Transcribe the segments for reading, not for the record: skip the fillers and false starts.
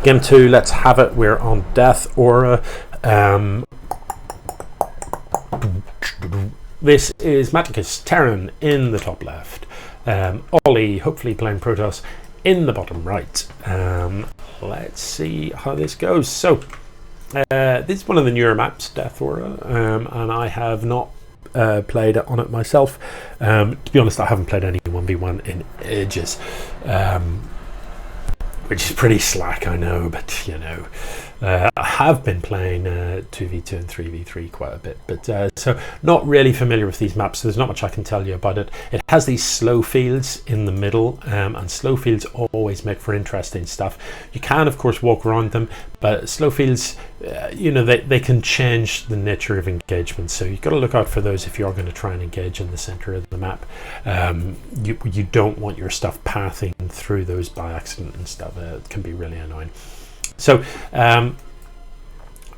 Game 2, let's have it. We're on Death Aura. This is Matticus, Terran in the top left. Ollie, hopefully playing Protoss, in the bottom right. Let's see how this goes. So, this is one of the newer maps, Death Aura, and I have not played on it myself. To be honest, I haven't played any 1v1 in ages. Which is pretty slack, I know, but you know, I have been playing 2v2 and 3v3 quite a bit, but so not really familiar with these maps, so there's not much I can tell you about it. It has these slow fields in the middle, and slow fields always make for interesting stuff. You can, of course, walk around them, but slow fields, you know, they can change the nature of engagement, so you've got to look out for those if you're going to try and engage in the center of the map. You don't want your stuff pathing through those by accident and stuff. It can be really annoying. So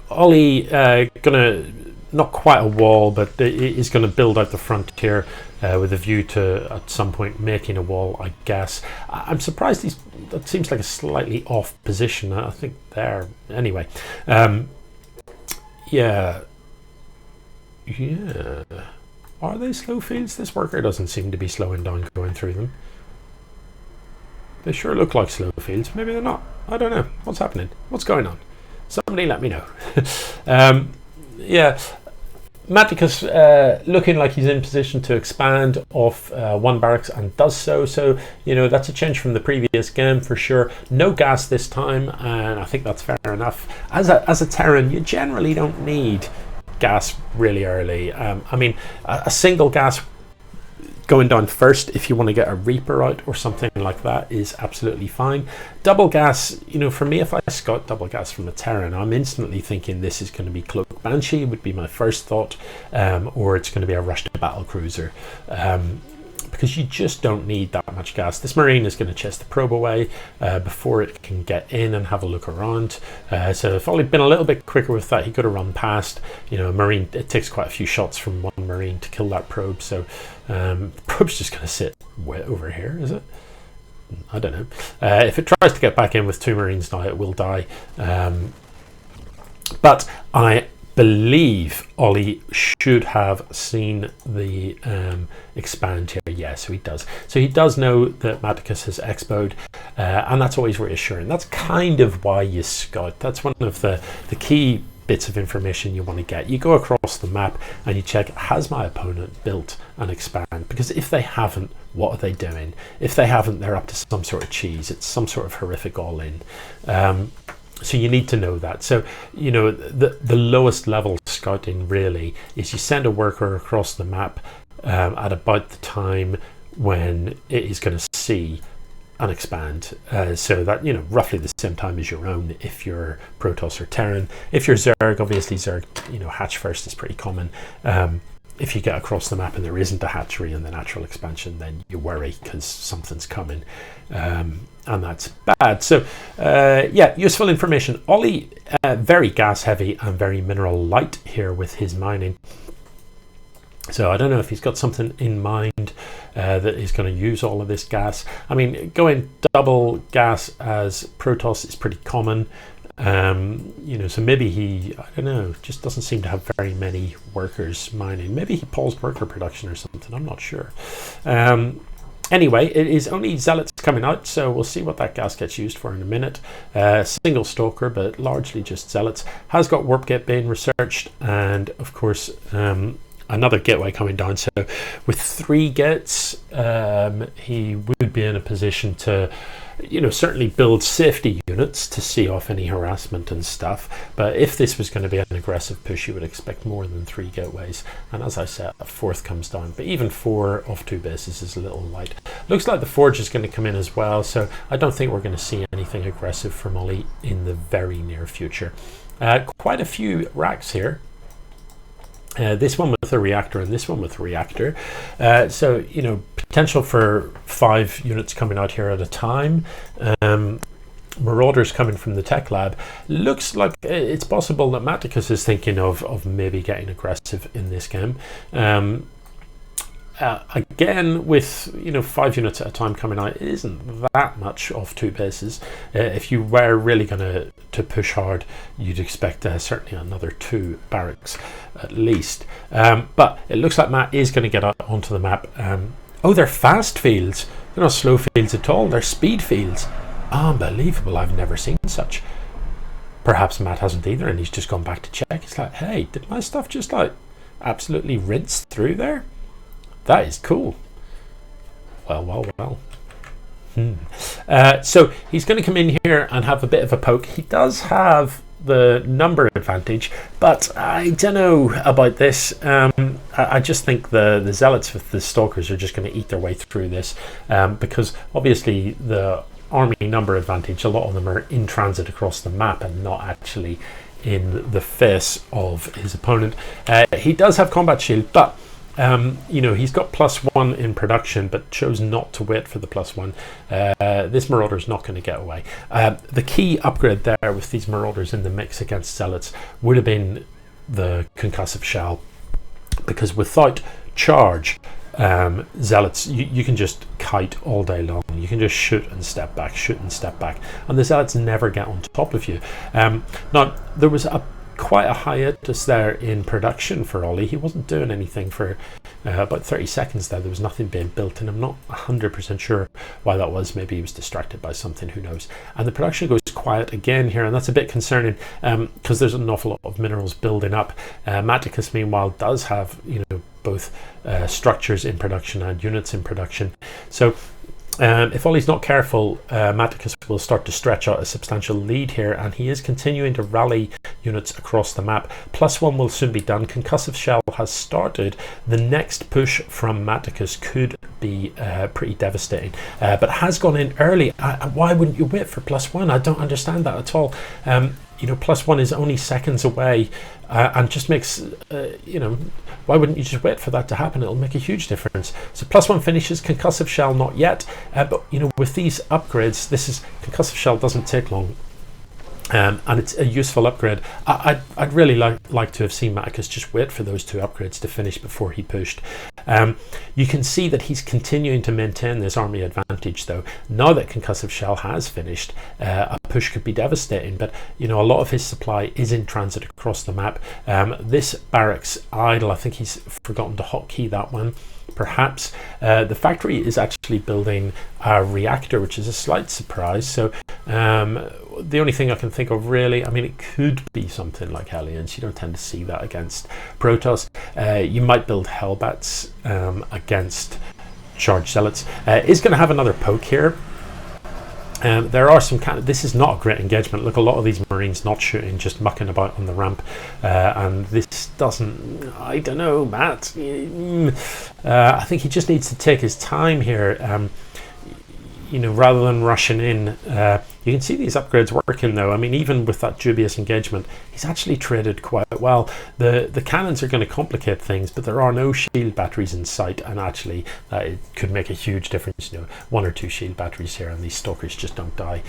Ollie gonna, not quite a wall, but he's going to build out the frontier with a view to at some point making a wall, I guess. I'm surprised that seems like a slightly off position. I think there anyway. Yeah, are they slow fields? This worker doesn't seem to be slowing down going through them. They sure look like slow fields. Maybe they're not. I don't know. What's happening? What's going on? Somebody let me know. Yeah, Matticus looking like he's in position to expand off one barracks and does so. So, you know, that's a change from the previous game for sure. No gas this time, and I think that's fair enough. As a Terran, you generally don't need gas really early. I mean, a single gas going down first if you want to get a Reaper out or something like that is absolutely fine. Double gas, you know, for me, if I scout double gas from a Terran, I'm instantly thinking this is going to be Cloak Banshee would be my first thought, or it's going to be a rush to battle cruiser, because you just don't need that much gas. This Marine is going to chase the probe away before it can get in and have a look around. So if Ollie had been a little bit quicker with that, he could have run past. You know, Marine, it takes quite a few shots from one Marine to kill that probe. So the probe's just going to sit way over here, is it? I don't know. If it tries to get back in with two Marines now, it will die. But I believe Ollie should have seen the expand here. Yeah, so he does. So he does know that Matticus has expoed, and that's always reassuring. That's kind of why you scout. That's one of the key bits of information you want to get. You go across the map and you check, has my opponent built an expand? Because if they haven't, what are they doing? If they haven't, they're up to some sort of cheese. It's some sort of horrific all-in. So you need to know that. So, you know, the lowest level scouting really is you send a worker across the map at about the time when it is going to see an expand. So that, you know, roughly the same time as your own if you're Protoss or Terran. If you're Zerg, obviously Zerg, you know, hatch first is pretty common. If you get across the map and there isn't a hatchery in the natural expansion, then you worry because something's coming. And that's bad. So yeah, useful information. Ollie, very gas heavy and very mineral light here with his mining. So I don't know if he's got something in mind that he's going to use all of this gas. I mean, going double gas as Protoss is pretty common. You know, so maybe he, I don't know, just doesn't seem to have very many workers mining. Maybe he paused worker production or something. I'm not sure. Anyway, it is only Zealots coming out, so we'll see what that gas gets used for in a minute. Single Stalker, but largely just Zealots. Has got Warp Gate being researched, and of course another gateway coming down. So with 3 gates, he would be in a position to, you know, certainly build safety units to see off any harassment and stuff. But if this was going to be an aggressive push, you would expect more than 3 gateways. And as I said, a 4th comes down. But even 4 off 2 bases is a little light. Looks like the Forge is going to come in as well. So I don't think we're going to see anything aggressive from Ollie in the very near future. Quite a few racks here. This one with a reactor and this one with a reactor. So, you know, potential for 5 units coming out here at a time. Marauders coming from the tech lab. Looks like it's possible that Matticus is thinking of maybe getting aggressive in this game. again, with 5 units at a time coming out, it isn't that much off 2 bases. If you were really going to push hard, you'd expect certainly another 2 barracks at least. But it looks like Matt is going to get out onto the map. Oh, they're fast fields. They're not slow fields at all. They're speed fields. Unbelievable. I've never seen such. Perhaps Matt hasn't either, and he's just gone back to check. It's like, hey, did my stuff just like absolutely rinse through there? That is cool. Well. So he's going to come in here and have a bit of a poke. He does have the number advantage, but I don't know about this. I just think the zealots with the stalkers are just going to eat their way through this, because obviously the army number advantage, a lot of them are in transit across the map and not actually in the face of his opponent. He does have combat shield, but he's got +1 in production, but chose not to wait for the +1. This Marauder's not going to get away. The key upgrade there with these Marauders in the mix against Zealots would have been the concussive shell, because without charge, Zealots, you can just kite all day long. You can just shoot and step back, and the Zealots never get on top of you. Now, there was quite a hiatus there in production for Ollie. He wasn't doing anything for about 30 seconds there. There was nothing being built, and I'm not 100% sure why that was. Maybe he was distracted by something, who knows. And the production goes quiet again here, and that's a bit concerning, because there's an awful lot of minerals building up. Matticus, meanwhile, does have both structures in production and units in production. So if Ollie's not careful, Matticus will start to stretch out a substantial lead here, and he is continuing to rally units across the map. +1 will soon be done. Concussive shell has started. The next push from Matticus could be pretty devastating, but has gone in early. Why wouldn't you wait for +1? I don't understand that at all. +1 is only seconds away, and just makes why wouldn't you just wait for that to happen? It'll make a huge difference. So +1 finishes. Concussive shell not yet, but with these upgrades, concussive shell doesn't take long. And it's a useful upgrade. I'd really like to have seen Matticus just wait for those 2 upgrades to finish before he pushed. You can see that he's continuing to maintain this army advantage, though. Now that concussive shell has finished, a push could be devastating, but a lot of his supply is in transit across the map. This barracks idle. I think he's forgotten to hotkey that one. Perhaps the factory is actually building a reactor, which is a slight surprise. So the only thing I can think of, really, it could be something like Hellions. You don't tend to see that against Protoss. You might build Hellbats against Charged Zealots. Is going to have another poke here. There are some this is not a great engagement. Look, a lot of these Marines not shooting, just mucking about on the ramp, and this doesn't, I don't know, Matt. I think he just needs to take his time here, rather than rushing in. You can see these upgrades working, though. Even with that dubious engagement, he's actually traded quite well. The cannons are going to complicate things, but there are no shield batteries in sight, and actually it could make a huge difference. 1 or 2 shield batteries here, and these stalkers just don't die.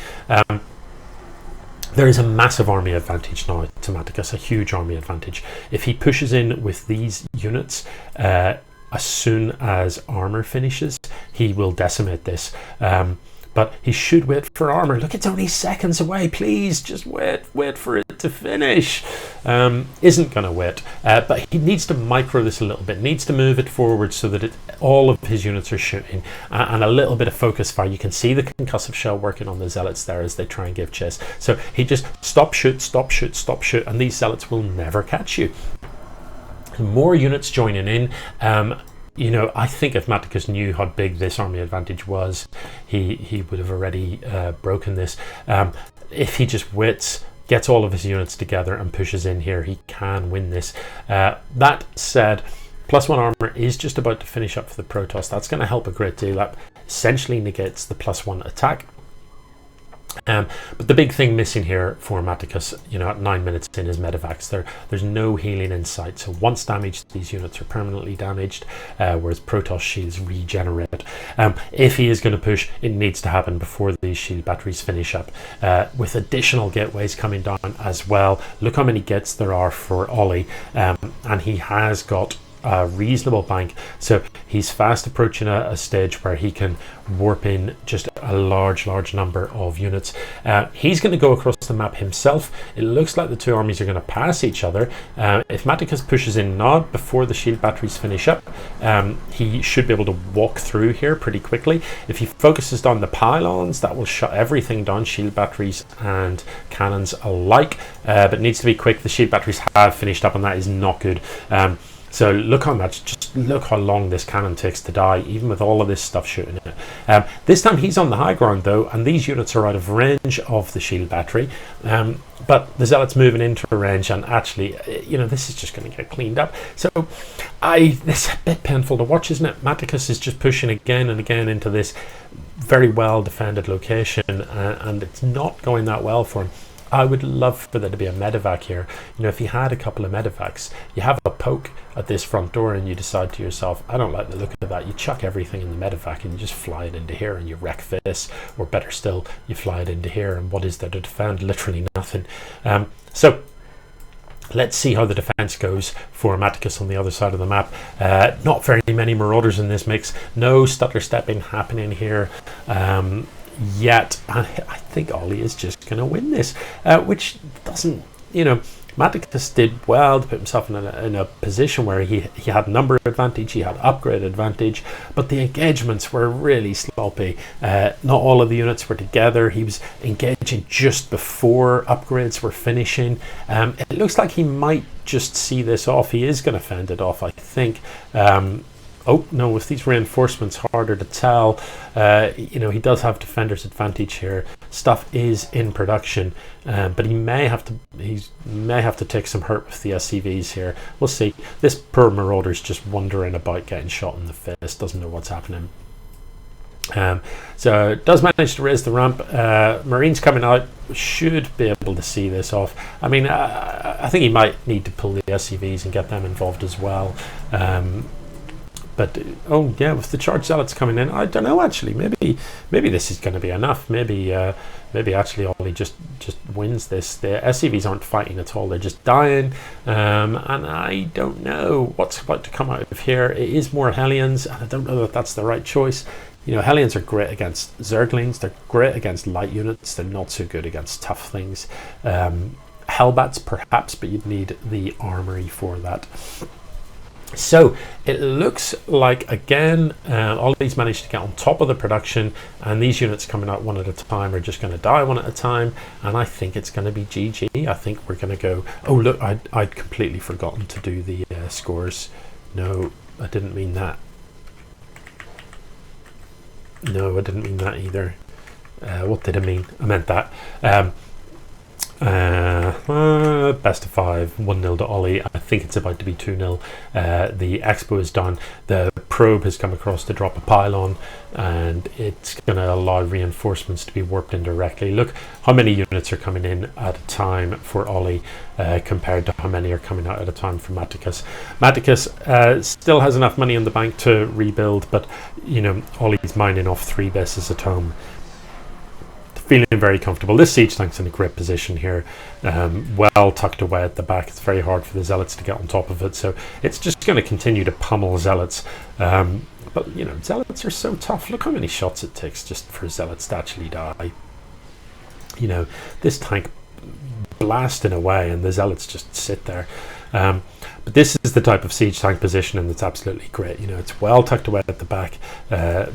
There is a massive army advantage now to Matticus, a huge army advantage. If he pushes in with these units, as soon as armor finishes, he will decimate this. But he should wait for armor. Look, it's only seconds away. Please, just wait for it to finish. Isn't going to wait, but he needs to micro this a little bit. Needs to move it forward so that all of his units are shooting, and a little bit of focus fire. You can see the concussive shell working on the Zealots there as they try and give chase. So he just stop, shoot, and these Zealots will never catch you. More units joining in. I think if Matticus knew how big this army advantage was, he would have already broken this. If he just waits, gets all of his units together and pushes in here, he can win this. That said, +1 armor is just about to finish up for the Protoss. That's going to help a great deal. That essentially negates the +1 attack. But the big thing missing here for Matticus, at 9 minutes in, is medevacs. There's no healing in sight. So once damaged, these units are permanently damaged, whereas Protoss shields regenerate. If he is going to push, it needs to happen before these shield batteries finish up, with additional gateways coming down as well. Look how many gates there are for Ollie, and he has got a reasonable bank, so he's fast approaching a stage where he can warp in just a large number of units. He's going to go across the map himself. It looks like the two armies are going to pass each other. If Matticus pushes in now before the shield batteries finish up, he should be able to walk through here pretty quickly. If he focuses on the pylons, that will shut everything down, shield batteries and cannons alike, but needs to be quick. The shield batteries have finished up and that is not good. So look how much, just look how long this cannon takes to die, even with all of this stuff shooting it. This time he's on the high ground though, and these units are out of range of the shield battery. But the zealot's moving into range, and actually, you know, this is just going to get cleaned up. So this is a bit painful to watch, isn't it? Matticus is just pushing again and again into this very well defended location, and it's not going that well for him. I would love for there to be a medevac here. You know, if you had a couple of medevacs, you have a poke at this front door and you decide to yourself, I don't like the look of that. You chuck everything in the medevac and you just fly it into here and you wreck this, or better still, you fly it into here, and what is there to defend? Literally nothing. So let's see how the defense goes for Matticus on the other side of the map. Not very many marauders in this mix. No stutter stepping happening here yet, and I think Ollie is just going to win this, which doesn't, you know, Matticus did well to put himself in a position where he had number advantage, he had upgrade advantage, but the engagements were really sloppy. Not all of the units were together. He was engaging just before upgrades were finishing. It looks like he might just see this off. He is going to fend it off, I think. Oh no, with these reinforcements, harder to tell. You know, he does have defender's advantage here. Stuff is in production, but he may have to take some hurt with the SCVs here. We'll see. This poor marauder's just wandering about, getting shot in the face, doesn't know what's happening. So does manage to raise the ramp. Marines coming out should be able to see this off. I mean, I think he might need to pull the SCVs and get them involved as well. But oh yeah, with the charge zealots coming in, I don't know actually. Maybe this is going to be enough. Maybe actually Ollie just wins this. The SCVs aren't fighting at all; they're just dying. And I don't know what's about to come out of here. It is more Hellions, and I don't know that that's the right choice. You know, Hellions are great against Zerglings. They're great against light units. They're not so good against tough things. Hellbats perhaps, but you'd need the armory for that. So it looks like again Ollie's managed to get on top of the production, and these units coming out one at a time are just going to die one at a time, and I think it's going to be GG. I think we're going to go, oh look, I'd completely forgotten to do the scores. No, I didn't mean that. No, I didn't mean that either. What did I mean? I meant that. Best of 5, 1-0 to Ollie. I think it's about to be 2-0. The expo is done. The probe has come across to drop a pylon, and it's going to allow reinforcements to be warped in directly. Look how many units are coming in at a time for Ollie compared to how many are coming out at a time for Matticus. Matticus still has enough money in the bank to rebuild, but you know, Ollie's mining off 3 bases at home. Feeling very comfortable. This siege tank's in a great position here, well tucked away at the back. It's very hard for the zealots to get on top of it, so it's just going to continue to pummel zealots. But you know, zealots are so tough. Look how many shots it takes just for zealots to actually die. You know, this tank blasting away and the zealots just sit there. But this is the type of siege tank position, and it's absolutely great. You know, it's well tucked away at the back,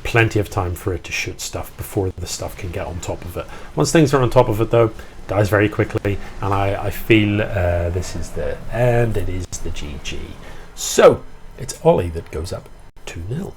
plenty of time for it to shoot stuff before the stuff can get on top of it. Once things are on top of it though, it dies very quickly, and I feel this is the end. It is the GG. So it's Ollie that goes up 2-0.